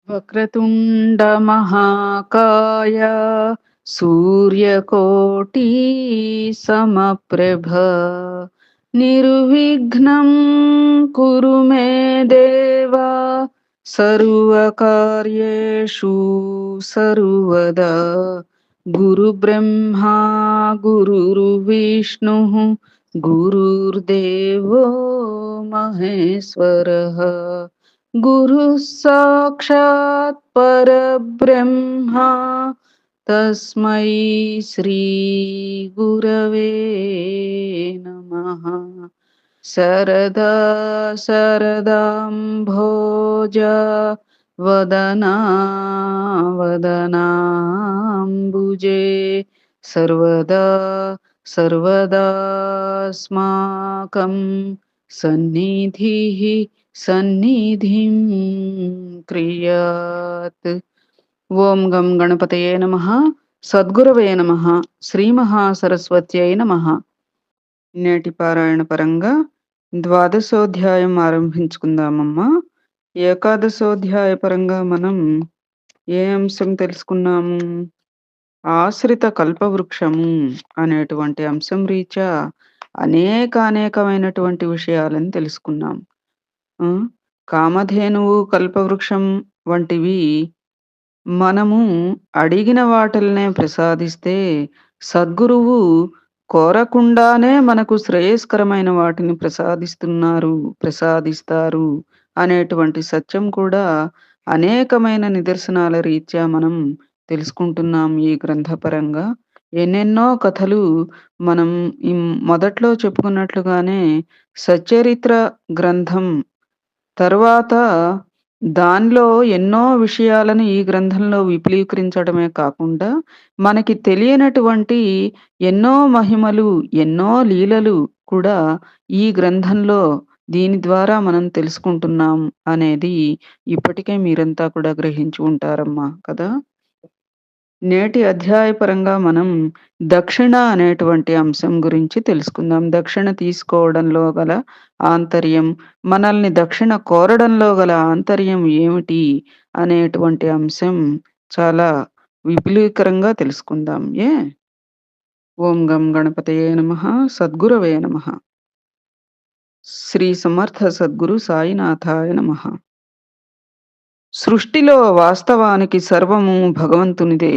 వక్రతుండ మహాకాయ సూర్యకోటి సమప్రభ నిర్విఘ్నం కురు మే దేవా సర్వకార్యేషు సర్వదా గురు బ్రహ్మా గురుర్విష్ణు గురుర్దేవో మహేశ్వరః గురుః సాక్షాత్ పరబ్రహ్మ తస్మై శ్రీ గురవే నమః. శరదా శరదాంభోజ వదనా వదనాంబుజే సర్వదా సర్వదాస్మాకం సన్నిధిః సన్నిధిం క్రియాత్. ఓం గం గణపతయే నమః. సద్గురవే నమః. శ్రీ మహాసరస్వత్యై నమః. నేటి పారాయణ పరంగా ద్వాదశోధ్యాయం ఆరంభించుకుందామమ్మా. ఏకాదశోధ్యాయ పరంగా మనం ఏ అంశం తెలుసుకున్నాము? ఆశ్రిత కల్పవృక్షము అనేటువంటి అంశం రీత్యా అనేకమైనటువంటి విషయాలను తెలుసుకున్నాం. కామధేనువు కల్పవృక్షం వంటివి మనము అడిగిన వాటిల్నే ప్రసాదిస్తే సద్గురువు కోరకుండానే మనకు శ్రేయస్కరమైన వాటిని ప్రసాదిస్తారు అనేటువంటి సత్యం కూడా అనేకమైన నిదర్శనాల రీత్యా మనం తెలుసుకుంటున్నాం. ఈ గ్రంథపరంగా ఎన్నెన్నో కథలు మనం ఈ మొదట్లో చెప్పుకున్నట్లుగానే సచ్చరిత్ర గ్రంథం తర్వాత దానిలో ఎన్నో విషయాలను ఈ గ్రంథంలో విపులీకరించడమే కాకుండా మనకి తెలియనటువంటి ఎన్నో మహిమలు, ఎన్నో లీలలు కూడా ఈ గ్రంథంలో దీని ద్వారా మనం తెలుసుకుంటున్నాం అనేది ఇప్పటికే మీరంతా కూడా గ్రహించి ఉంటారమ్మా కదా. నేటి అధ్యాయపరంగా మనం దక్షిణ అనేటువంటి అంశం గురించి తెలుసుకుందాం. దక్షిణ తీసుకోవడంలో గల ఆంతర్యం, మనల్ని దక్షిణ కోరడంలో గల ఆంతర్యం ఏమిటి అనేటువంటి అంశం చాలా విపులీకరంగా తెలుసుకుందాం. ఓం గం గణపతయే నమః. సద్గురవే నమః. శ్రీ సమర్థ సద్గురు సాయినాథాయ నమః. సృష్టిలో వాస్తవానికి సర్వము భగవంతునిదే.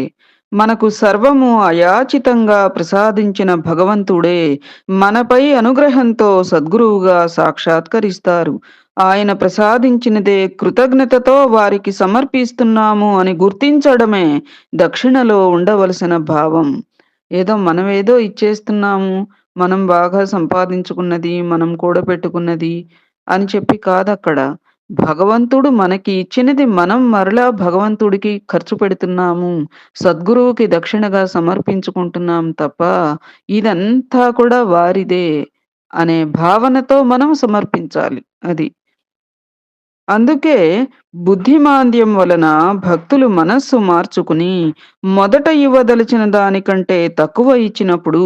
మనకు సర్వము అయాచితంగా ప్రసాదించిన భగవంతుడే మనపై అనుగ్రహంతో సద్గురువుగా సాక్షాత్కరిస్తారు. ఆయన ప్రసాదించినదే కృతజ్ఞతతో వారికి సమర్పిస్తున్నాము అని గుర్తించడమే దక్షిణలో ఉండవలసిన భావం. మనమేదో ఇచ్చేస్తున్నాము, మనం బాగా సంపాదించుకున్నది, మనం కూడబెట్టుకున్నది అని చెప్పి కాదక్కడ. భగవంతుడు మనకి ఇచ్చినది మనం మరలా భగవంతుడికి ఖర్చు పెడుతున్నాము, సద్గురువుకి దక్షిణగా సమర్పించుకుంటున్నాం తప్ప ఇదంతా కూడా వారిదే అనే భావనతో మనం సమర్పించాలి. అది అందుకే బుద్ధిమాంద్యం వలన భక్తులు మనస్సు మార్చుకుని మొదట ఇవ్వదలిచిన దానికంటే తక్కువ ఇచ్చినప్పుడు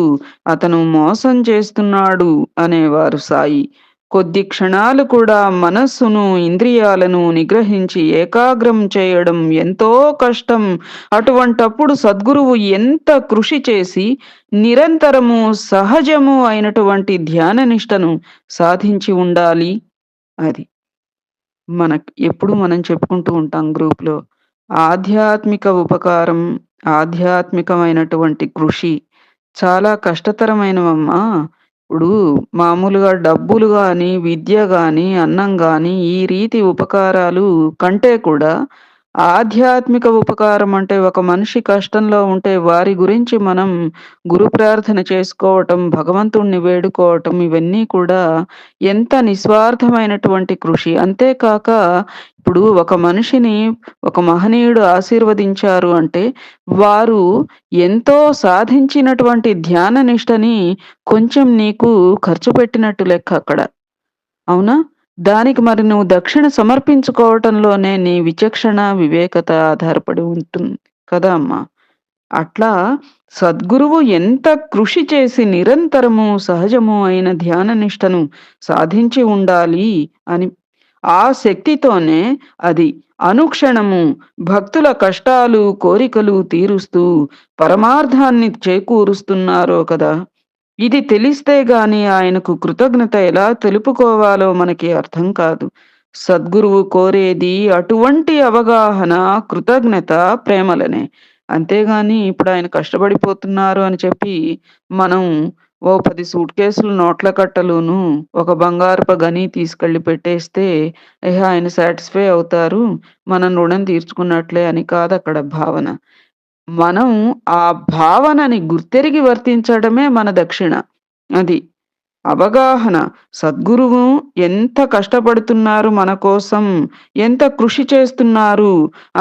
అతను మోసం చేస్తున్నాడు అనేవారు సాయి. కొద్ది క్షణాలు కూడా మనస్సును, ఇంద్రియాలను నిగ్రహించి ఏకాగ్రం చేయడం ఎంతో కష్టం. అటువంటప్పుడు సద్గురువు ఎంత కృషి చేసి నిరంతరము సహజము అయినటువంటి ధ్యాన నిష్టను సాధించి ఉండాలి. అది ఎప్పుడు మనం చెప్పుకుంటూ ఉంటాం గ్రూప్లో. ఆధ్యాత్మిక ఉపకారం, ఆధ్యాత్మికమైనటువంటి కృషి చాలా కష్టతరమైనవమ్మా. ఇప్పుడు మామూలుగా డబ్బులు గాని, విద్య గాని, అన్నం గాని ఈ రీతి ఉపకారాలు కంటే కూడా ఆధ్యాత్మిక ఉపకారం అంటే ఒక మనిషి కష్టంలో ఉంటే వారి గురించి మనం గురు ప్రార్థన చేసుకోవటం, భగవంతుణ్ణి వేడుకోవటం ఇవన్నీ కూడా ఎంత నిస్వార్థమైనటువంటి కృషి. అంతేకాక ఇప్పుడు ఒక మనిషిని ఒక మహనీయుడు ఆశీర్వదించారు అంటే వారు ఎంతో సాధించినటువంటి ధ్యాన నిష్టని కొంచెం నీకు ఖర్చు పెట్టినట్టు లెక్క అక్కడ. అవునా? దానికి మరి నువ్వు దక్షిణ సమర్పించుకోవటంలోనే నీ విచక్షణ, వివేకత ఆధారపడి ఉంటుంది కదా అమ్మా. అట్లా సద్గురువు ఎంత కృషి చేసి నిరంతరము సహజము అయిన ధ్యాన నిష్టను సాధించి ఉండాలి అని ఆ శక్తితోనే అది అనుక్షణము భక్తుల కష్టాలు, కోరికలు తీరుస్తూ పరమార్థాన్ని చేకూరుస్తున్నారో కదా! ఇది తెలిస్తే గాని ఆయనకు కృతజ్ఞత ఎలా తెలుపుకోవాలో మనకి అర్థం కాదు. సద్గురువు కోరేది అటువంటి అవగాహన, కృతజ్ఞత, ప్రేమలనే. అంతేగాని ఇప్పుడాయన కష్టపడిపోతున్నారు అని చెప్పి మనం ఓ 10 సూట్‌కేసులు నోట్ల కట్టలును, ఒక బంగారపు గని తీసుకెళ్ళి పెట్టేస్తే ఆయన సాటిస్ఫై అవుతారు. మనం రుణం తీర్చుకున్నట్లే అని కాదక్కడ భావన. మనం ఆ భావనని గుర్తెరిగి వర్తించడమే మన దక్షిణ. అది. అవగాహన. సద్గురువు ఎంత కష్టపడుతున్నారు మన కోసం, ఎంత కృషి చేస్తున్నారు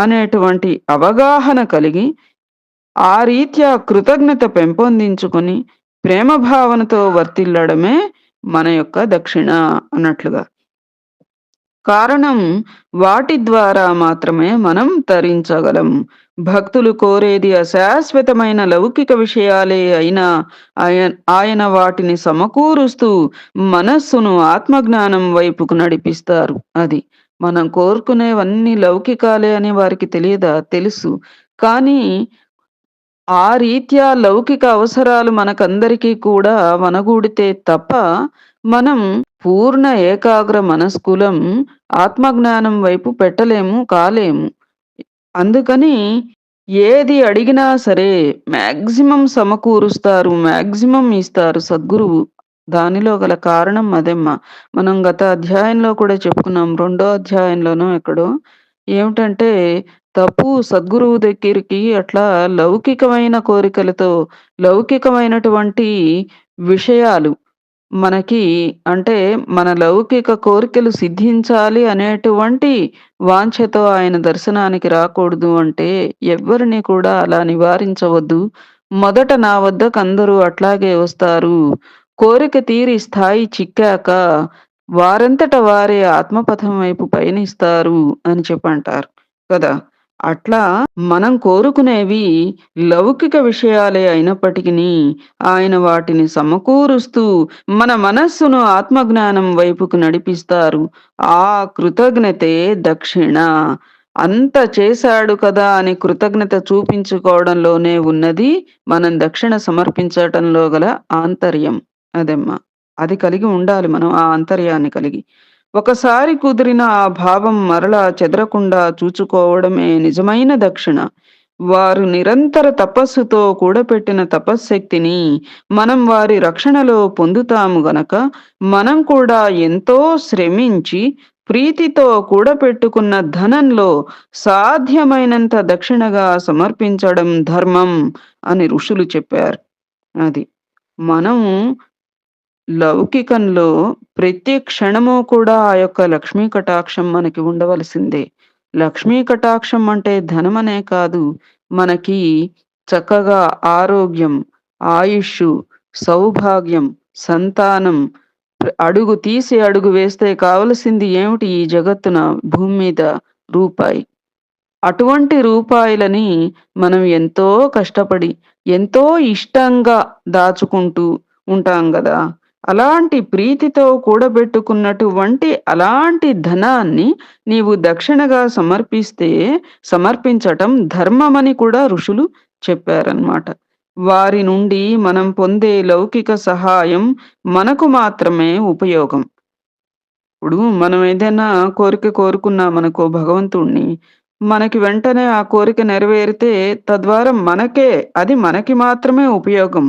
అనేటువంటి అవగాహన కలిగి, ఆ రీత్యా కృతజ్ఞత పెంపొందించుకొని, ప్రేమ భావనతో వర్తిల్లడమే మన యొక్క దక్షిణ అన్నట్లుగా. కారణం వాటి ద్వారా మాత్రమే మనం తరించగలం. భక్తులు కోరేది అశాశ్వతమైన లౌకిక విషయాలే అయినా ఆయన వాటిని సమకూరుస్తూ మనస్సును ఆత్మజ్ఞానం వైపుకు నడిపిస్తారు. అది. మనం కోరుకునేవన్నీ లౌకికాలే అని వారికి తెలియదా? తెలుసు. కానీ ఆ రీత్యా లౌకిక అవసరాలు మనకందరికీ కూడా వనగూడితే తప్ప, మనం పూర్ణ ఏకాగ్ర మనస్కులం ఆత్మజ్ఞానం వైపు పెట్టలేము, కాలేము. అందుకని ఏది అడిగినా సరే మాక్సిమం సమకూరుస్తారు. మాక్సిమం ఇస్తారు సద్గురువు. దానిలో గల కారణం అదెమ్మా. మనం గత అధ్యాయంలో కూడా చెప్పుకున్నాం. రెండో అధ్యాయంలోనో ఎక్కడో ఏమిటంటే సద్గురువు దగ్గరికి అట్లా లౌకికమైన కోరికలతో, లౌకికమైనటువంటి విషయాలు మనకి అంటే మన లౌకిక కోరికలు సిద్ధించాలి అనేటువంటి వాంఛతో ఆయన దర్శనానికి రాకూడదు అంటే ఎవ్వరిని కూడా అలా నివారించవద్దు. మొదట నా వద్దకందరూ అట్లాగే వస్తారు. కోరిక తీరి స్థాయి చిక్కాక వారంతట వారే ఆత్మపథం వైపు పయనిస్తారు అని చెప్పంటారు కదా! అట్లా మనం కోరుకునేవి లౌకిక విషయాలే అయినప్పటికిని ఆయన వాటిని సమకూరుస్తూ మన మనస్సును ఆత్మజ్ఞానం వైపుకు నడిపిస్తారు. ఆ కృతజ్ఞతే దక్షిణ. అంత చేశాడు కదా అని కృతజ్ఞత చూపించుకోవడంలోనే ఉన్నది మనం దక్షిణ సమర్పించటంలో గల ఆంతర్యం. అదమ్మా. అది కలిగి ఉండాలి మనం ఆ ఆంతర్యాన్ని కలిగి. ఒకసారి కుదిరిన ఆ భావం మరలా చెదరకుండా చూచుకోవడమే నిజమైన దక్షిణ. వారు నిరంతర తపస్సుతో కూడపెట్టిన తపశ్శక్తిని మనం వారి రక్షణలో పొందుతాము గనక, మనం కూడా ఎంతో శ్రమించి ప్రీతితో కూడపెట్టుకున్న ధనంలో సాధ్యమైనంత దక్షిణగా సమర్పించడం ధర్మం అని ఋషులు చెప్పారు. అది. మనం లౌకికంలో ప్రతి క్షణము కూడా ఆ యొక్క లక్ష్మీ కటాక్షం మనకి ఉండవలసిందే. లక్ష్మీ కటాక్షం అంటే ధనమనే కాదు. మనకి చక్కగా ఆరోగ్యం, ఆయుష్షు, సౌభాగ్యం, సంతానం అడుగు తీసి అడుగు వేస్తే కావలసింది ఏమిటి ఈ జగత్తున భూమి మీద? రూపాయి. అటువంటి రూపాయలని మనం ఎంతో కష్టపడి, ఎంతో ఇష్టంగా దాచుకుంటూ ఉంటాం గదా! అలాంటి ప్రీతితో కూడబెట్టుకున్నటువంటి అలాంటి ధనాన్ని నీవు దక్షిణగా సమర్పించటం ధర్మమని కూడా ఋషులు చెప్పారనమాట. వారి నుండి మనం పొందే లౌకిక సహాయం మనకు మాత్రమే ఉపయోగం. ఇప్పుడు మనం ఏదైనా కోరిక కోరుకున్నామనుకో భగవంతుడిని, మనకి వెంటనే ఆ కోరిక నెరవేరితే తద్వారా అది మనకి మాత్రమే ఉపయోగం.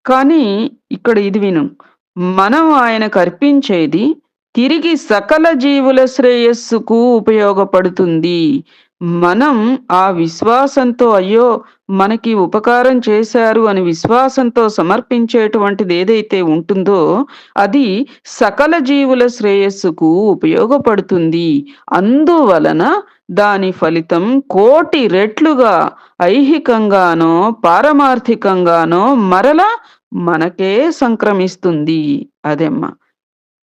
కానీ ఇక్కడ ఇది విను. మనం ఆయనకర్పించేది తిరిగి సకల జీవుల శ్రేయస్సుకు ఉపయోగపడుతుంది. మనం ఆ విశ్వాసంతో అయ్యో! మనకి ఉపకారం చేశారు అని విశ్వాసంతో సమర్పించేటువంటిదేదైతే ఉంటుందో అది సకల జీవుల శ్రేయస్సుకు ఉపయోగపడుతుంది. అందువలన దాని ఫలితం కోటి రెట్లుగా ఐహికంగానో, పారమార్థికంగానో మరలా మనకే సంక్రమిస్తుంది. అదెమ్మా.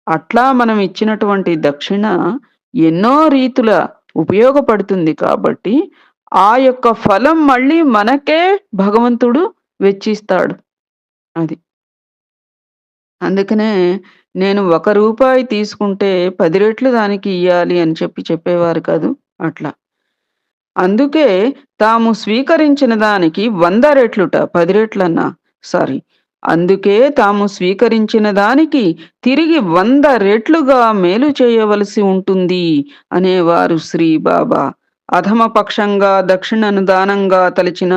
అట్లా మనం ఇచ్చినటువంటి దక్షిణ ఎన్నో రీతుల ఉపయోగపడుతుంది కాబట్టి, ఆ యొక్క ఫలం మళ్ళీ మనకే భగవంతుడు వెచ్చిస్తాడు. అది. అందుకనే నేను రూ. 1 తీసుకుంటే 10 రెట్లు దానికి ఇయ్యాలి అని చెప్పేవారు కాదు. అట్లా. అందుకే తాము స్వీకరించిన దానికి 100 రెట్లుట 10 రెట్లన్నా. సారీ. అందుకే తాము స్వీకరించిన దానికి తిరిగి 100 రెట్లుగా మేలు చేయవలసి ఉంటుంది అనేవారు శ్రీ బాబా. అధమ పక్షంగా దక్షిణను దానంగా తలచిన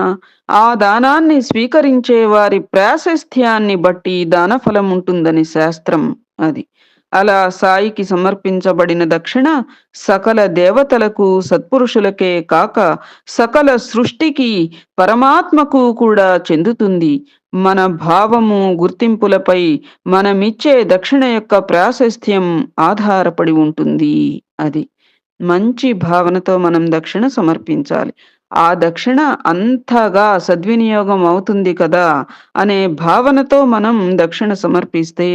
ఆ దానాన్ని స్వీకరించే వారి ప్రాశస్త్యాన్ని బట్టి దానఫలముంటుందని శాస్త్రం అది. అలా సాయికి సమర్పించబడిన దక్షిణ సకల దేవతలకు, సత్పురుషులకే కాక సకల సృష్టికి, పరమాత్మకు కూడా చెందుతుంది. మన భావము, గుర్తింపులపై మనమిచ్చే దక్షిణ యొక్క ప్రాశస్త్యం ఆధారపడి ఉంటుంది. అది. మంచి భావనతో మనం దక్షిణ సమర్పించాలి. ఆ దక్షిణ అంతగా సద్వినియోగం అవుతుంది కదా! అనే భావనతో మనం దక్షిణ సమర్పిస్తే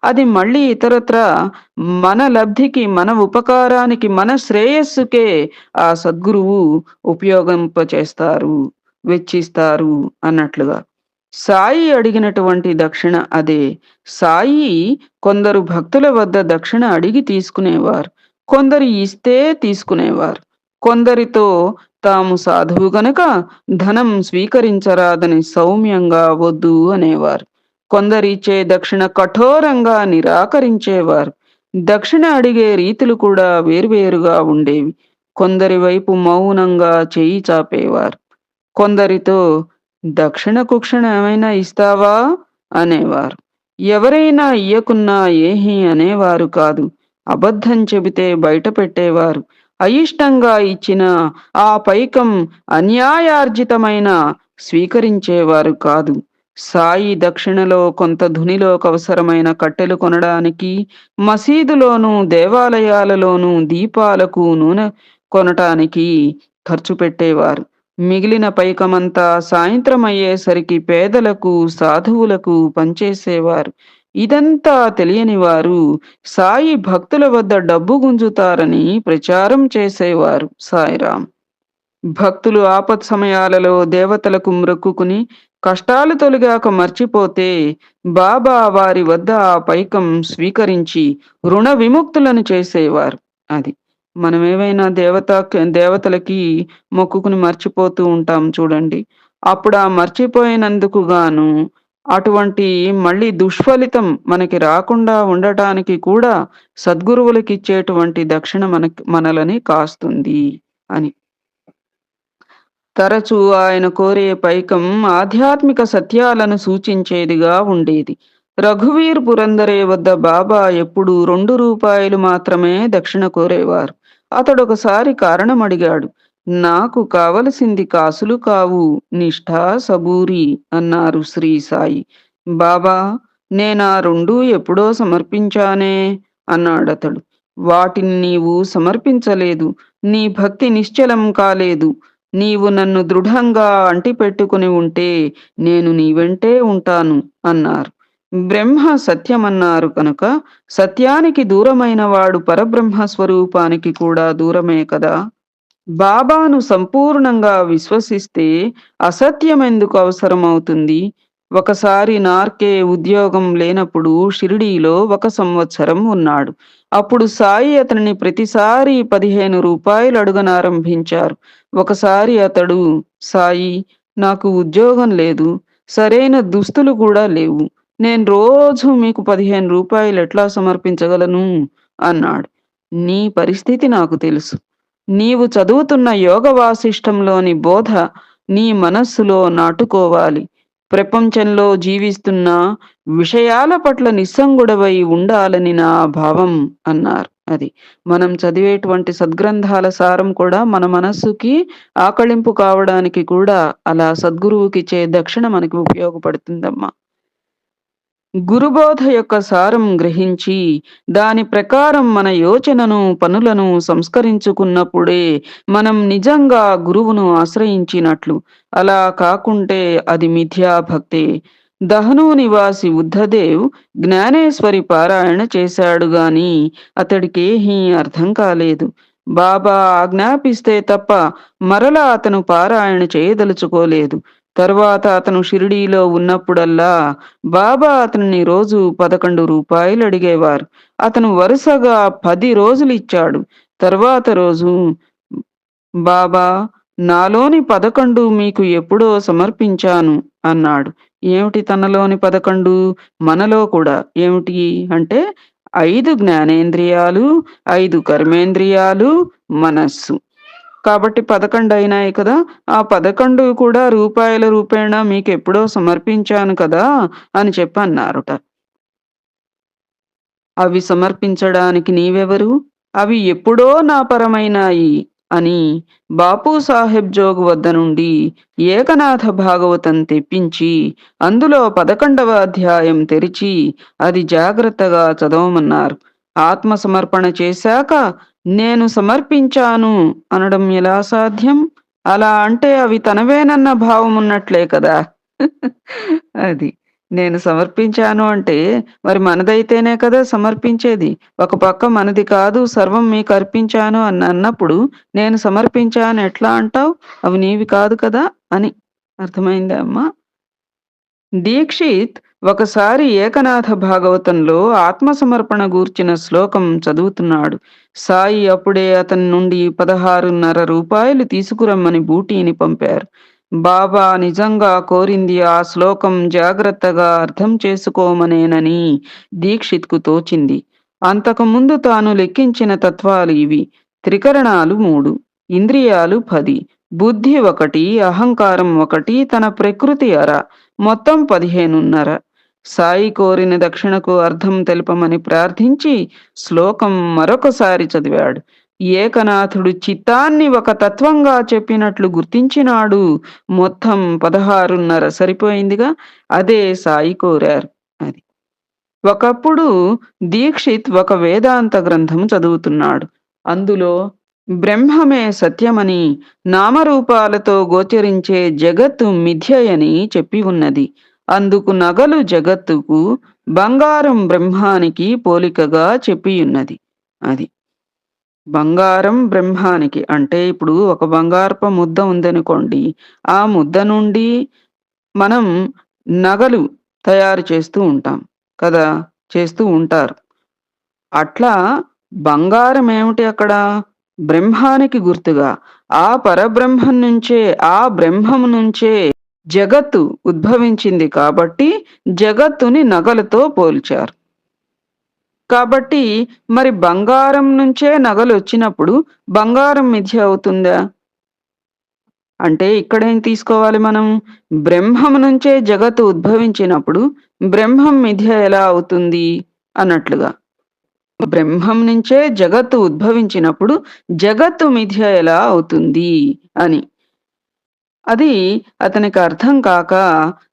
అది మళ్ళీ ఇతరత్రా మన లబ్ధికి, మన ఉపకారానికి, మన శ్రేయస్సుకే ఆ సద్గురువు ఉపయోగింపచేస్తారు, వెచ్చిస్తారు అన్నట్లుగా. సాయి అడిగినటువంటి దక్షిణ అదే. సాయి కొందరు భక్తుల వద్ద దక్షిణ అడిగి తీసుకునేవారు. కొందరు ఇస్తే తీసుకునేవారు. కొందరితో తాము సాధువు గనక ధనం స్వీకరించరాదని సౌమ్యంగా వద్దు అనేవారు. కొందరిచ్చే దక్షిణ కఠోరంగా నిరాకరించేవారు. దక్షిణ అడిగే రీతులు కూడా వేర్వేరుగా ఉండేవి. కొందరి వైపు మౌనంగా చెయ్యి చాపేవారు. కొందరితో దక్షిణ కుక్షణ ఏమైనా ఇస్తావా అనేవారు. ఎవరైనా ఇయ్యకున్నా ఏహీ అనేవారు కాదు. అబద్ధం చెబితే బయట పెట్టేవారు. అయిష్టంగా ఇచ్చిన ఆ పైకం అన్యాయార్జితమైన స్వీకరించేవారు కాదు. సాయి దక్షిణలో కొంత ధునిలోకవసరమైన కట్టెలు కొనడానికి, మసీదులోనూ దేవాలయాలలోనూ దీపాలకు నూనె కొనటానికి ఖర్చు పెట్టేవారు. మిగిలిన పైకమంతా సాయంత్రమయ్యేసరికి పేదలకు, సాధువులకు పంచేసేవారు. ఇదంతా తెలియని వారు సాయి భక్తుల వద్ద డబ్బు గుంజుతారని ప్రచారం చేసేవారు. సాయిరాం. భక్తులు ఆపత్ సమయాలలో దేవతలకు మ్రొక్కుకుని కష్టాలు తొలగాక మర్చిపోతే బాబా వారి వద్ద ఆ పైకం స్వీకరించి రుణ విముక్తులను చేసేవారు. అది. మనమేవైనా దేవతలకి మొక్కుకుని మర్చిపోతూ ఉంటాం చూడండి. అప్పుడు ఆ మర్చిపోయినందుకు గాను అటువంటి మళ్ళీ దుష్ఫలితం మనకి రాకుండా ఉండటానికి కూడా సద్గురువులకిచ్చేటువంటి దక్షిణ మనలని కాస్తుంది అని. తరచూ ఆయన కోరే పైకం ఆధ్యాత్మిక సత్యాలను సూచించేదిగా ఉండేది. రఘువీర్ పురందరే వద్ద బాబా ఎప్పుడూ రూ. 2 మాత్రమే దక్షిణ కోరేవారు. అతడొకసారి కారణం అడిగాడు. నాకు కావలసింది కాసులు కావు, నిష్ఠ, సబూరి అన్నారు శ్రీ సాయి. బాబా, నేనా రెండూ ఎప్పుడో సమర్పించానే అన్నాడతడు. వాటిని నీవు సమర్పించలేదు. నీ భక్తి నిశ్చలం కాలేదు. నీవు నన్ను దృఢంగా అంటిపెట్టుకుని ఉంటే నేను నీ వెంటే ఉంటాను అన్నారు. బ్రహ్మ సత్యమన్నారు కనుక సత్యానికి దూరమైన వాడు పరబ్రహ్మ స్వరూపానికి కూడా దూరమే కదా. బాబాను సంపూర్ణంగా విశ్వసిస్తే అసత్యమెందుకు అవసరమవుతుంది? ఒకసారి నార్కే ఉద్యోగం లేనప్పుడు షిరిడీలో 1 సంవత్సరం ఉన్నాడు. అప్పుడు సాయి అతనిని ప్రతిసారి రూ. 15 అడుగనారంభించారు. ఒకసారి అతడు, సాయి, నాకు ఉద్యోగం లేదు, సరైన దుస్తులు కూడా లేవు. నేను రోజూ మీకు రూ. 15 ఎట్లా సమర్పించగలను అన్నాడు. నీ పరిస్థితి నాకు తెలుసు. నీవు చదువుతున్న యోగ వాసిష్టంలోని బోధ నీ మనస్సులో నాటుకోవాలి. ప్రపంచంలో జీవిస్తున్న విషయాల పట్ల నిస్సంగుడవై ఉండాలని నా భావం అన్నారు. అది. మనం చదివేటువంటి సద్గ్రంథాల సారం కూడా మన మనస్సుకి ఆకళింపు కావడానికి కూడా అలా సద్గురువుకిచ్చే దక్షిణ మనకి ఉపయోగపడుతుందమ్మా. గురుబోధ యొక్క సారం గ్రహించి దాని ప్రకారం మన యోచనను, పనులను సంస్కరించుకున్నప్పుడే మనం నిజంగా గురువును ఆశ్రయించినట్లు. అలా కాకుంటే అది మిథ్యాభక్తే. దహనూ నివాసి బుద్ధదేవ్ జ్ఞానేశ్వరి పారాయణ చేశాడు గాని అతడికేమీ అర్థం కాలేదు. బాబా ఆజ్ఞాపిస్తే తప్ప మరలా అతను పారాయణ చేయదలుచుకోలేదు. తరువాత అతను షిరిడీలో ఉన్నప్పుడల్లా బాబా అతనిని రోజు రూ. 11 అడిగేవారు. అతను వరుసగా 10 రోజులిచ్చాడు. తరువాత రోజు బాబా, నాలోని 11 మీకు ఎప్పుడో సమర్పించాను అన్నాడు. ఏమిటి తనలోని 11? మనలో కూడా. ఏమిటి అంటే 5 జ్ఞానేంద్రియాలు, 5 కర్మేంద్రియాలు, మనస్సు. కాబట్టి 11 అయినాయి కదా! ఆ 11 కూడా రూపాయల రూపేణా మీకెప్పుడో సమర్పించాను కదా! అని చెప్పన్నారుట. అవి సమర్పించడానికి నీవెవరు? అవి ఎప్పుడో నా పరమైనాయి అని బాపూ సాహెబ్ జోగు వద్ద నుండి ఏకనాథ భాగవతం తెప్పించి, అందులో 11వ అధ్యాయం తెరిచి, అది జాగ్రత్తగా చదవమన్నారు. ఆత్మ సమర్పణ చేశాక, నేను సమర్పించాను అనడం ఎలా సాధ్యం? అలా అంటే అవి తనవేనన్న భావమున్నట్లే కదా! అది. నేను సమర్పించాను అంటే, మరి మనదైతేనే కదా సమర్పించేది. ఒక పక్క మనది కాదు సర్వం మీకర్పించాను అని అన్నప్పుడు, నేను సమర్పించాను ఎట్లా అంటావు? అవి నీవి కాదు కదా! అని. అర్థమైందా అమ్మా? దీక్షిత్ ఒకసారి ఏకనాథ భాగవతంలో ఆత్మ సమర్పణ గూర్చిన శ్లోకం చదువుతున్నాడు. సాయి అప్పుడే అతని నుండి 16.5 తీసుకురమ్మని బూటీని పంపారు. బాబా నిజంగా కోరింది ఆ శ్లోకం జాగ్రత్తగా అర్థం చేసుకోమనేనని దీక్షిత్కు తోచింది. అంతకుముందు తాను లెక్కించిన తత్వాలు ఇవి: త్రికరణాలు 3, ఇంద్రియాలు 10, బుద్ధి 1, అహంకారం 1, తన ప్రకృతి అర, మొత్తం 15.5. సాయి కోరిన దక్షిణకు అర్థం తెలుపమని ప్రార్థించి శ్లోకం మరొకసారి చదివాడు. ఏకనాథుడు చిత్తాన్ని ఒక తత్వంగా చెప్పినట్లు గుర్తించినాడు. మొత్తం 16.5 సరిపోయిందిగా. అదే సాయి కోరారు. అది. ఒకప్పుడు దీక్షిత్ ఒక వేదాంత గ్రంథం చదువుతున్నాడు. అందులో బ్రహ్మమే సత్యమని, నామరూపాలతో గోచరించే జగత్తు మిథ్యయని చెప్పి ఉన్నది. అందుకు నగలు జగత్తుకు, బంగారం బ్రహ్మానికి పోలికగా చెప్పియున్నది. అది. బంగారం బ్రహ్మానికి అంటే ఇప్పుడు ఒక బంగారపు ముద్ద ఉందనుకోండి. ఆ ముద్ద నుండి మనం నగలు తయారు చేస్తూ ఉంటాం కదా! చేస్తూ ఉంటారు. అట్లా బంగారం ఏమిటి అక్కడ? బ్రహ్మానికి గుర్తుగా. ఆ పరబ్రహ్మం నుంచే, ఆ బ్రహ్మము నుంచే జగత్తు ఉద్భవించింది కాబట్టి జగత్తుని నగలతో పోల్చారు. కాబట్టి మరి బంగారం నుంచే నగలొచ్చినప్పుడు బంగారం మిథ్య అవుతుందా? అంటే ఇక్కడేం తీసుకోవాలి మనం? బ్రహ్మం నుంచే జగత్తు ఉద్భవించినప్పుడు బ్రహ్మం మిథ్య ఎలా అవుతుంది అన్నట్లుగా. బ్రహ్మం నుంచే జగత్తు ఉద్భవించినప్పుడు జగత్తు మిథ్య ఎలా అవుతుంది అని. అది అతనికి అర్థం కాక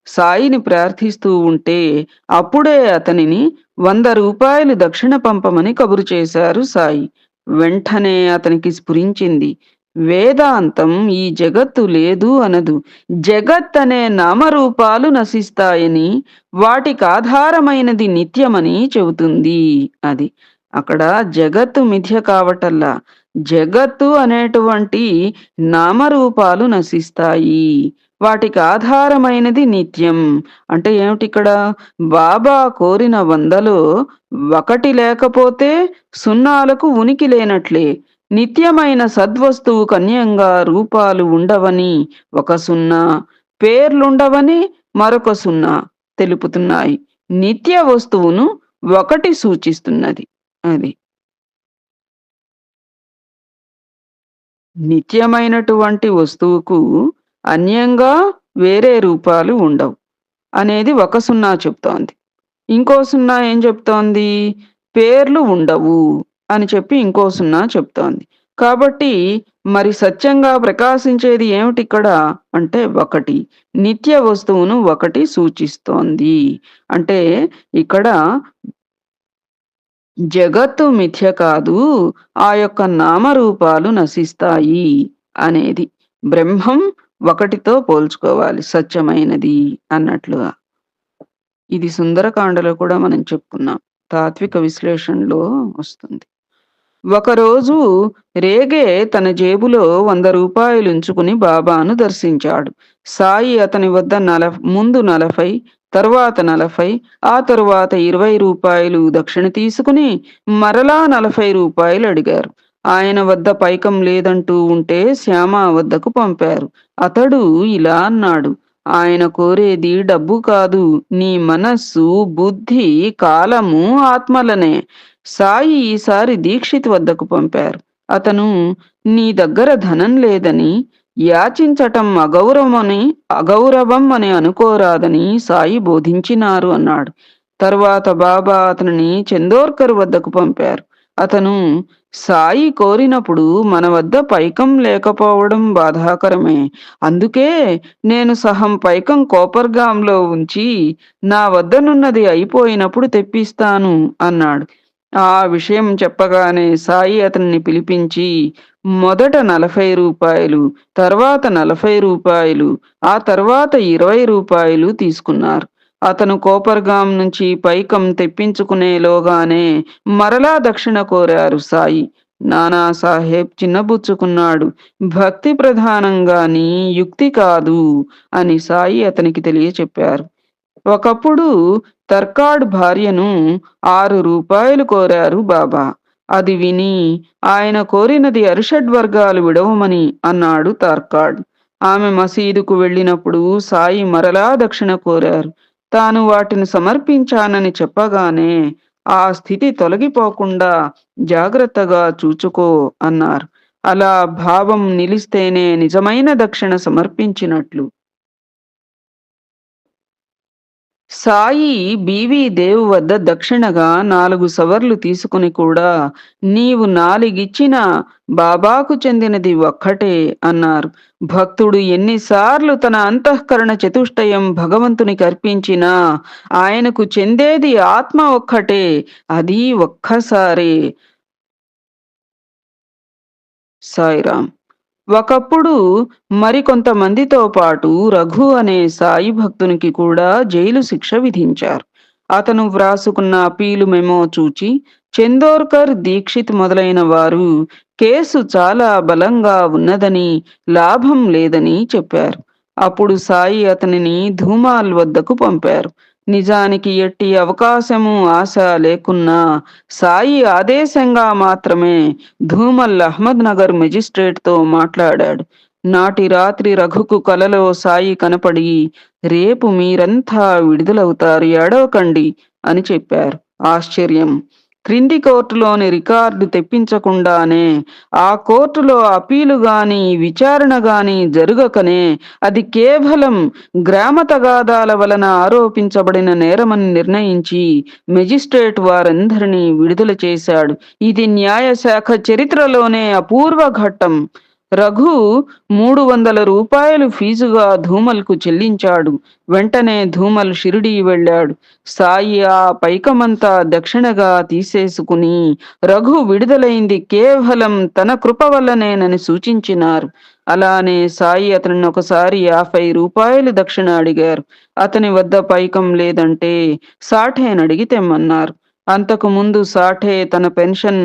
సాయిని ప్రార్థిస్తూ ఉంటే అప్పుడే అతనిని రూ. 100 దక్షిణ పంపమని కబురు చేశారు సాయి. వెంటనే అతనికి స్ఫురించింది. వేదాంతం ఈ జగత్తు లేదు అనదు. జగత్ అనే నామరూపాలు నశిస్తాయని, వాటికాధారమైనది నిత్యమని చెబుతుంది. అది. అక్కడ జగత్తు మిథ్య కావటల్లా. జగత్తు అనేటువంటి నామరూపాలు నశిస్తాయి. వాటికి ఆధారమైనది నిత్యం. అంటే ఏమిటిక్కడ? బాబా కోరిన 100లో 1 లేకపోతే సున్నాలకు ఉనికి లేనట్లే. నిత్యమైన సద్వస్తువుకు అన్యంగా రూపాలు ఉండవని ఒక సున్నా, పేర్లుండవని మరొక సున్నా తెలుపుతున్నాయి. నిత్య వస్తువును 1 సూచిస్తున్నది. అది. నిత్యమైనటువంటి వస్తువుకు అన్యంగా వేరే రూపాలు ఉండవు అనేది ఒక సున్నా చెప్తోంది. ఇంకో సున్నా ఏం చెప్తోంది? పేర్లు ఉండవు అని చెప్పి ఇంకో సున్నా చెప్తోంది. కాబట్టి మరి సత్యంగా ప్రకాశించేది ఏమిటిక్కడ అంటే 1. నిత్య వస్తువును 1 సూచిస్తోంది. అంటే ఇక్కడ జగత్తు మిథ్య కాదు. ఆ యొక్క నామరూపాలు నశిస్తాయి అనేది. బ్రహ్మం 1తో పోల్చుకోవాలి సత్యమైనది అన్నట్లుగా. ఇది సుందరకాండలో కూడా మనం చెప్పుకున్నాం. తాత్విక విశ్లేషణలో వస్తుంది. ఒకరోజు రేగే తన జేబులో రూ. 100 ఉంచుకుని బాబాను దర్శించాడు. సాయి అతని వద్ద ముందు 40, తరువాత 40, ఆ తరువాత రూ. 20 దక్షిణ తీసుకుని మరలా రూ. 40 అడిగారు. ఆయన వద్ద పైకం లేదంటూ ఉంటే శ్యామ వద్దకు పంపారు. అతడు ఇలా అన్నాడు: ఆయన కోరేది డబ్బు కాదు, నీ మనస్సు, బుద్ధి, కాలము, ఆత్మలనే. సాయి ఈసారి దీక్షిత్ వద్దకు పంపారు. అతను నీ దగ్గర ధనం లేదని, యాచించటం అగౌరవం అని అనుకోరాదని సాయి బోధించినారు అన్నాడు. తరువాత బాబా అతనిని చందోర్కర్ వద్దకు పంపారు. అతను సాయి కోరినప్పుడు మన వద్ద పైకం లేకపోవడం బాధాకరమే. అందుకే నేను సహం పైకం కోపర్గాంలో ఉంచి నా వద్దనున్నది అయిపోయినప్పుడు తెప్పిస్తాను అన్నాడు. ఆ విషయం చెప్పగానే సాయి అతన్ని పిలిపించి మొదట రూ. 40, తర్వాత రూ. 40, ఆ తర్వాత రూ. 20 తీసుకున్నారు. అతను కోపర్గాం నుంచి పైకం తెప్పించుకునేలోగానే మరలా దక్షిణ కోరారు సాయి. నానాసాహెబ్ చిన్నబుచ్చుకున్నాడు. భక్తి ప్రధానంగాని యుక్తి కాదు అని సాయి అతనికి తెలియచెప్పారు. ఒకప్పుడు తర్కాడ్ భార్యను రూ. 6 కోరారు బాబా. అది విని ఆయన కోరినది అరిషడ్వర్గాలు విడవమని అన్నాడు తర్కాడ్. ఆమె మసీదుకు వెళ్ళినప్పుడు సాయి మరలా దక్షిణ కోరారు. తాను వాటిని సమర్పించానని చెప్పగానే ఆ స్థితి తొలగిపోకుండా జాగ్రత్తగా చూచుకో అన్నారు. అలా భావం నిలిస్తేనే నిజమైన దక్షిణ సమర్పించినట్లు. సాయి బీవీ దేవ్ వద్ద దక్షిణగా 4 సవర్లు తీసుకుని కూడా నీవు నాలిగిచ్చినా బాబాకు చెందినది ఒక్కటే అన్నారు. భక్తుడు ఎన్నిసార్లు తన అంతఃకరణ చతుష్టయం భగవంతునికి అర్పించినా ఆయనకు చెందేది ఆత్మ ఒక్కటే, అది ఒక్కసారే. సాయిరాం. ఒకప్పుడు మరికొంతమందితో పాటు రఘు అనే సాయి భక్తునికి కూడా జైలు శిక్ష విధించారు. అతను వ్రాసుకున్న అపీలు మెమో చూచి చందోర్కర్, దీక్షిత్ మొదలైన వారు కేసు చాలా బలంగా ఉన్నదని, లాభం లేదని చెప్పారు. అప్పుడు సాయి అతనిని ధూమాల్ వద్దకు పంపారు. నిజానికి ఎట్టి అవకాశము, ఆశ లేకున్నా సాయి ఆదేశంగా మాత్రమే ధూమల్ అహ్మద్ నగర్ మెజిస్ట్రేట్‌తో మాట్లాడాడు. నాటి రాత్రి రఘుకు కలలో సాయి కనపడి, రేపు మీరంతా విడుదలవుతారు, ఏడవకండి అని చెప్పారు. ఆశ్చర్యం! క్రింది కోర్టులోని రికార్డు తెప్పించకుండానే, ఆ కోర్టులో అపీలు గాని, విచారణ గాని జరుగకనే అది కేవలం గ్రామ తగాదాల వలన ఆరోపించబడిన నేరమని నిర్ణయించి మెజిస్ట్రేట్ వారందరినీ విడుదల చేశాడు. ఇది న్యాయశాఖ చరిత్రలోనే అపూర్వ ఘట్టం. రఘు రూ. 300 ఫీజుగా ధూమల్కు చెల్లించాడు. వెంటనే ధూమల్ షిరిడీ వెళ్ళాడు. సాయి ఆ పైకమంతా దక్షిణగా తీసేసుకుని రఘు విడుదలైంది కేవలం తన కృప వల్లనేనని సూచించినారు. అలానే సాయి అతనిని ఒకసారి రూ. 50 దక్షిణ అడిగారు. అతని వద్ద పైకం లేదంటే సాఠేనడిగి తెమ్మన్నారు. అంతకు ముందు సాఠే తన పెన్షన్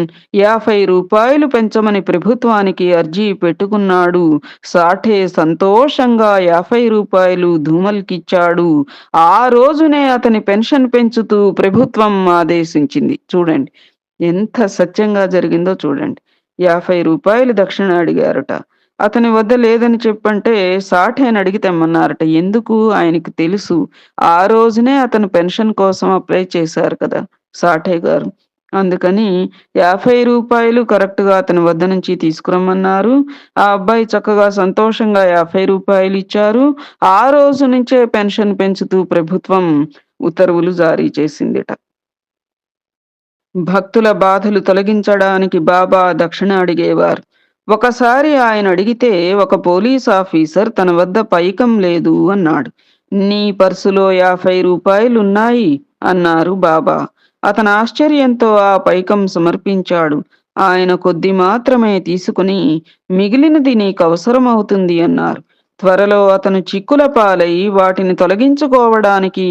రూ. 50 పెంచమని ప్రభుత్వానికి అర్జీ పెట్టుకున్నాడు. సాఠే సంతోషంగా రూ. 50 ధూమల్కిచ్చాడు. ఆ రోజునే అతని పెన్షన్ పెంచుతూ ప్రభుత్వం ఆదేశించింది. చూడండి ఎంత సత్యంగా జరిగిందో చూడండి. రూ. 50 దక్షిణ అడిగారట. అతని వద్ద లేదని చెప్పంటే సాఠేని అడిగి తెమ్మన్నారట. ఎందుకు? ఆయనకి తెలుసు. ఆ రోజునే అతను పెన్షన్ కోసం అప్లై చేశారు కదా సాఠే గారు. అందుకని రూ. 50 కరెక్ట్‌గా అతని వద్ద నుంచి తీసుకురమ్మన్నారు. ఆ అబ్బాయి చక్కగా సంతోషంగా రూ. 50 ఇచ్చారు. ఆ రోజు నుంచే పెన్షన్ పెంచుతూ ప్రభుత్వం ఉత్తర్వులు జారీ చేసిందిట. భక్తుల బాధలు తొలగించడానికి బాబా దక్షిణ అడిగేవారు. ఒకసారి ఆయన అడిగితే ఒక పోలీస్ ఆఫీసర్ తన వద్ద పైకం లేదు అన్నాడు. నీ పర్సులో రూ. 50 అన్నారు బాబా. అతను ఆశ్చర్యంతో ఆ పైకం సమర్పించాడు. ఆయన కొద్ది మాత్రమే తీసుకుని మిగిలినది నీకు అవసరమవుతుంది అన్నారు. త్వరలో అతను చిక్కుల పాలై వాటిని తొలగించుకోవడానికి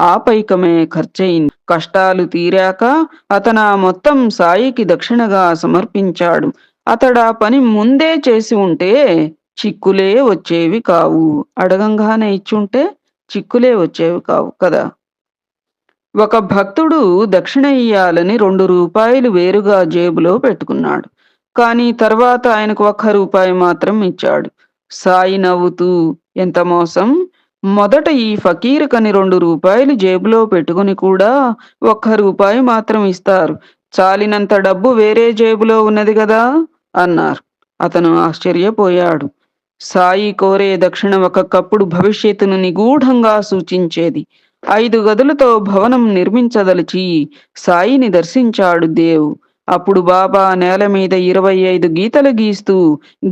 ఆ పైకమే ఖర్చయింది. కష్టాలు తీరాక అతను ఆ మొత్తం సాయికి దక్షిణగా సమర్పించాడు. అతడా పని ముందే చేసి ఉంటే చిక్కులే వచ్చేవి కావు. అడగంగానే ఇచ్చుంటే చిక్కులే వచ్చేవి కావు కదా! ఒక భక్తుడు దక్షిణ ఇయ్యాలని రూ. 2 వేరుగా జేబులో పెట్టుకున్నాడు. కానీ తర్వాత ఆయనకు రూపాయి మాత్రం ఇచ్చాడు. సాయి నవ్వుతూ, ఎంత మోసం! మొదట ఈ ఫకీరుకని రూ. 2 జేబులో పెట్టుకుని కూడా రూపాయి మాత్రం ఇస్తారు. చాలినంత డబ్బు వేరే జేబులో ఉన్నది గదా! అన్నారు. అతను ఆశ్చర్యపోయాడు. సాయి కోరే దక్షిణ ఒకప్పుడు భవిష్యత్తును నిగూఢంగా సూచించేది. 5 గదులతో భవనం నిర్మించదలిచి సాయిని దర్శించాడు దేవ్. అప్పుడు బాబా నేల మీద 25 గీతలు గీస్తూ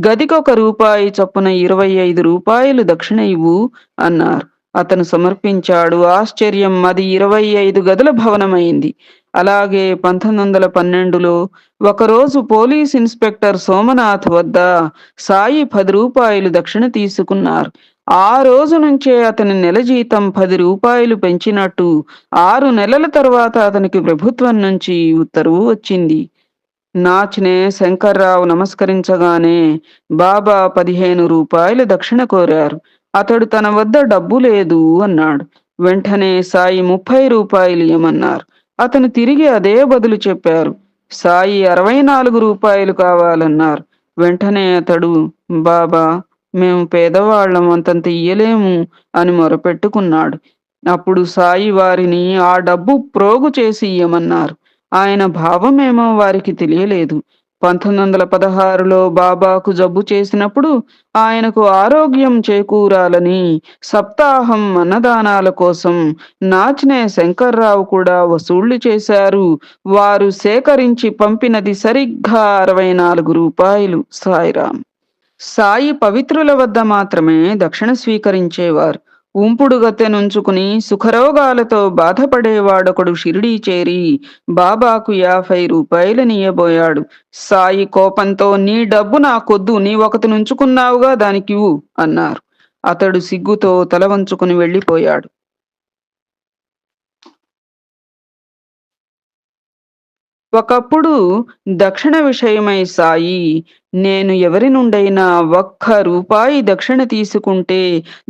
గదికొక రూపాయి చొప్పున రూ. 25 దక్షిణ ఇవ్వు అన్నారు. అతను సమర్పించాడు. ఆశ్చర్యం, అది 25 గదుల భవనమైంది. అలాగే 1912లో ఒకరోజు పోలీస్ ఇన్స్‌పెక్టర్ సోమనాథ్ వద్ద సాయి రూ. 10 దక్షిణ తీసుకున్నారు. ఆ రోజు నుంచే అతని నెల జీతం రూ. 10 పెంచినట్టు 6 నెలల తరువాత అతనికి ప్రభుత్వం నుంచి ఉత్తర్వు వచ్చింది. నాచ్‌నే శంకర్రావు నమస్కరించగానే బాబా రూ. 15 దక్షిణ కోరారు. అతడు తన వద్ద డబ్బు లేదు అన్నాడు. వెంటనే సాయి రూ. 30 ఇయ్యమన్నారు. అతను తిరిగి అదే బదులు చెప్పారు. సాయి రూ. 64 కావాలన్నారు. వెంటనే అతడు, బాబా, మేము పేదవాళ్ళం, అంతంత ఇయ్యలేము అని మొరపెట్టుకున్నాడు. అప్పుడు సాయి వారిని ఆ డబ్బు ప్రోగు చేసి ఇయ్యమన్నారు. ఆయన భావమేమో వారికి తెలియలేదు. 1916లో బాబాకు జబ్బు చేసినప్పుడు ఆయనకు ఆరోగ్యం చేకూరాలని సప్తాహం అన్నదానాల కోసం నాచ్‌నే శంకర్రావు కూడా వసూళ్లు చేశారు. వారు సేకరించి పంపినది సరిగ్గా రూ. 64. సాయిరాం. సాయి పవిత్రుల వద్ద మాత్రమే దక్షిణ స్వీకరించేవారు. ఉంపుడు గత్తెనుంచుకుని సుఖరోగాలతో బాధపడేవాడొకడు షిరిడీ చేరి బాబాకు రూ. 50 సాయి కోపంతో, నీ డబ్బు నాకొద్దు, నీ ఒకతినుంచుకున్నావుగా దానికివ్వు అన్నారు. అతడు సిగ్గుతో తల వంచుకుని వెళ్ళిపోయాడు. ఒకప్పుడు దక్షిణ విషయమై సాయి, నేను ఎవరి నుండైనా రూపాయి దక్షిణ తీసుకుంటే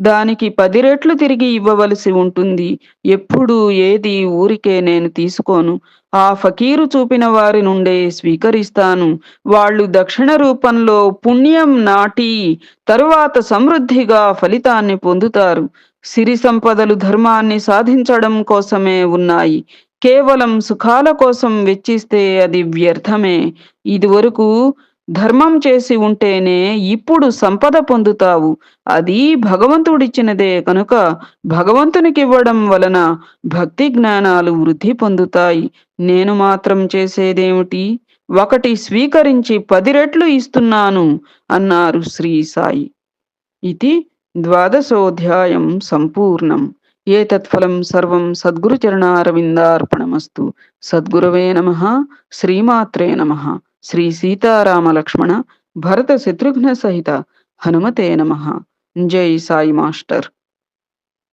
దానికి 10 రెట్లు తిరిగి ఇవ్వవలసి ఉంటుంది. ఎప్పుడూ ఏది ఊరికే నేను తీసుకోను. ఆ ఫకీరు చూపిన వారి నుండే స్వీకరిస్తాను. వాళ్ళు దక్షిణ రూపంలో పుణ్యం నాటి తరువాత సమృద్ధిగా ఫలితాన్ని పొందుతారు. సిరి సంపదలు ధర్మాన్ని సాధించడం కోసమే ఉన్నాయి. కేవలం సుఖాల కోసం వెచ్చిస్తే అది వ్యర్థమే. ఇదివరకు ధర్మం చేసి ఉంటేనే ఇప్పుడు సంపద పొందుతావు. అది భగవంతుడిచ్చినదే కనుక భగవంతునికివ్వడం వలన భక్తి జ్ఞానాలు వృద్ధి పొందుతాయి. నేను మాత్రం చేసేదేమిటి? ఒకటి స్వీకరించి 10 రెట్లు ఇస్తున్నాను అన్నారు శ్రీ సాయి. इति द्वादशोऽध्यायं सम्पूर्णम्। एतत्फलं सर्वं सद्गुरुचरणारविन्दार्पणमस्तु। सद्गुरवे नमः। श्रीमात्रे नमः। श्री सीतारामलक्ष्मण भरत शत्रुघ्न सहित हनुमते नमः। जय साई मास्टर।